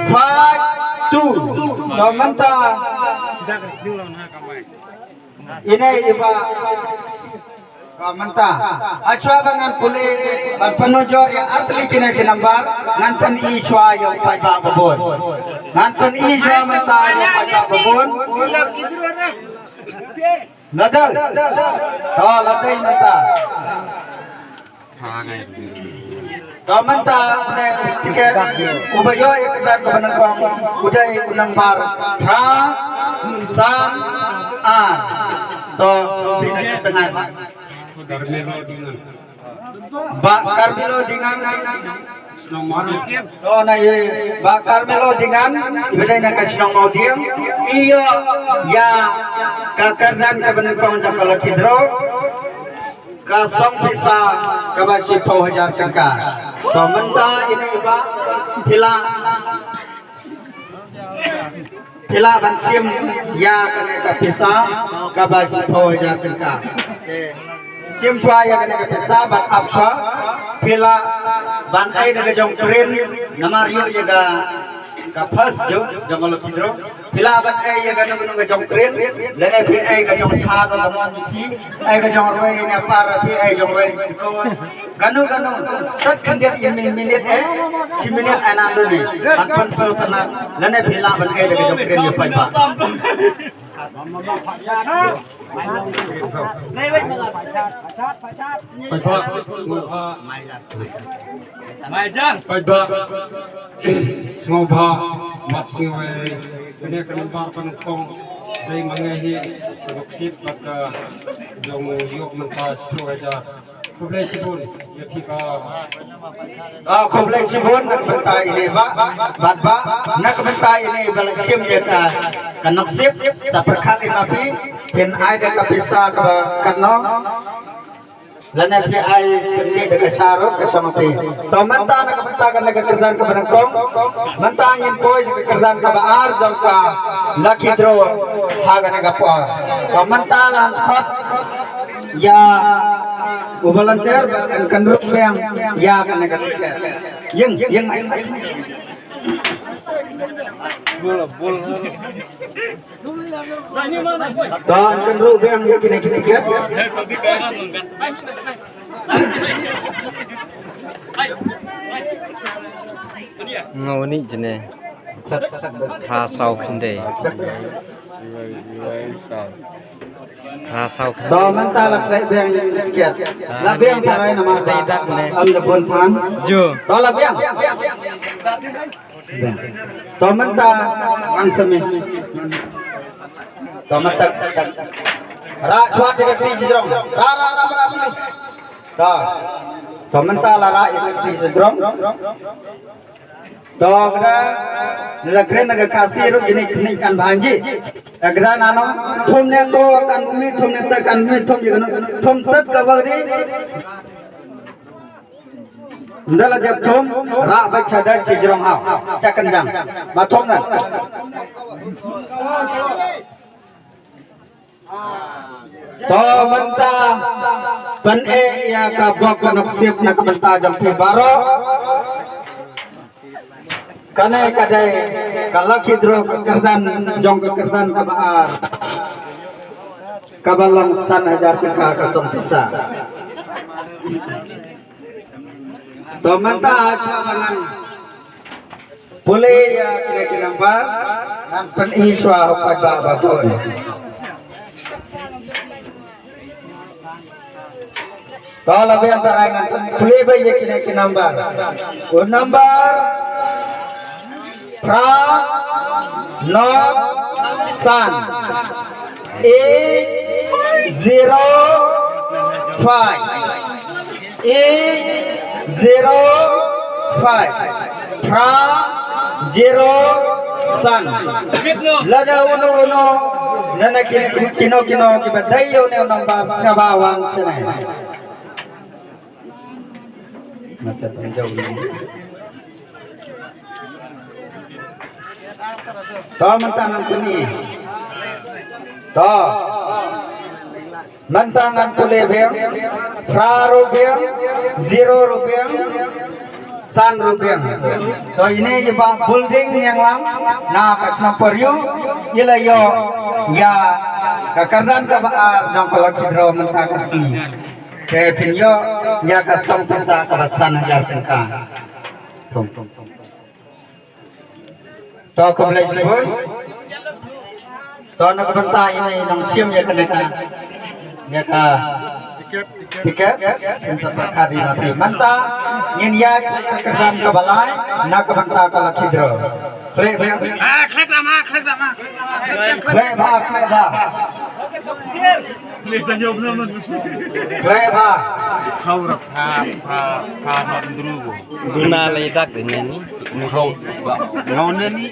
5 2 Domenta ini iba Manta aswa bangan puli penujur ya artli kina kinambar ngan pen iswa yang pai ba babon ngan pen iswa mata yang pai ba babon nadal oh ladai manta Manta tiket ubayo iklan kebenangkong udai unambar pra san an to bina tengah Carmelo dengan oh na ye Carmelo dengan bedai nak kasih mau dia iyo ya kakarnan kebenangkong jakala kidro kasong bisa kabaci 1000 kakak Manta ini ba pila bansim ya kena kapisa kabaci 1000 kakak sim chua ya kena kapisa bat apsa pila ban ai daga jong kren namario jaga kapas jo jangol kidro pila ban ai ya kena gunung jong kren lene pi ai ka jong cha to tamon ki ai ka jong roi ne par pi ai jong roi ko ganu tat khandiat minit minit ana doni atpan so sanat lene pila ban ai daga jong kren ya pai ba Semoga maksimal ini akan penukong dari mengahi produksi pada yang yuk mentas 1000 kompleks pun ya kita kompleks pun nak bentai ini ba nak bentai ini balsim jeka kanaksip saperkat tapi pen ai de kapisa ka kanno lana pi ai ni de kasaro kasamapi to manta nak benta kan kerjaan ka benangkong manta ngin koi kerjaan ka baar jangka laki dro haga na po to manta lan khot ya volunteer kan ruk yang ya kan ka yang mai bola dan kendru yang kini ket ngau ni jene rasau khinde rasau to manta la beng ket la beng tarai nama dak ne am de bon than jo to la beng to manta ang sami to manta ra chwa de ti jrong ra to manta la ra ti jrong to kada lakren naga kasih ru ini kini kan banji agra nano thum ne to kan umi thum ne ta kan mi thum jigano thum tat kawari ndala jab thum ra ba chada chijrong ha chakan jang ma thum na to manta pan e ya ka bok nak sip nak manta jam pi baro kane kadai kalau kidro kerdan jong kerdan kabar kabalang san 1000 kakak kasong bisa to manta aswanan boleh ya kira-kira nampak dan pen iswa pada babon kalau lebih antara boleh bayi kira-kira nampak number Pra Not Sun 805 Pra Zero Sun Lada uno nana kino kibadai yo ne nambah sabawan senai masa jauh to mentangan kini to mentangan pule beng pra rupiah 0 rupiah san rupiah. So ini juga building yang lama, nak snaporiu, ialah yo ya kekaran kebaar jang kalau kidro mentah kasih. Kepinyo ya kasam pisah kebasan hajar tengkang. Tahu kembali sebut. Tahu nak bentar ini nang siam ya kena. Ya ka tiket yang sepakat di nabi manta ngin ya sekedam ke balai nak benta ke lakidro klik lama kau rakha non dulu guna ledak ini ngau ni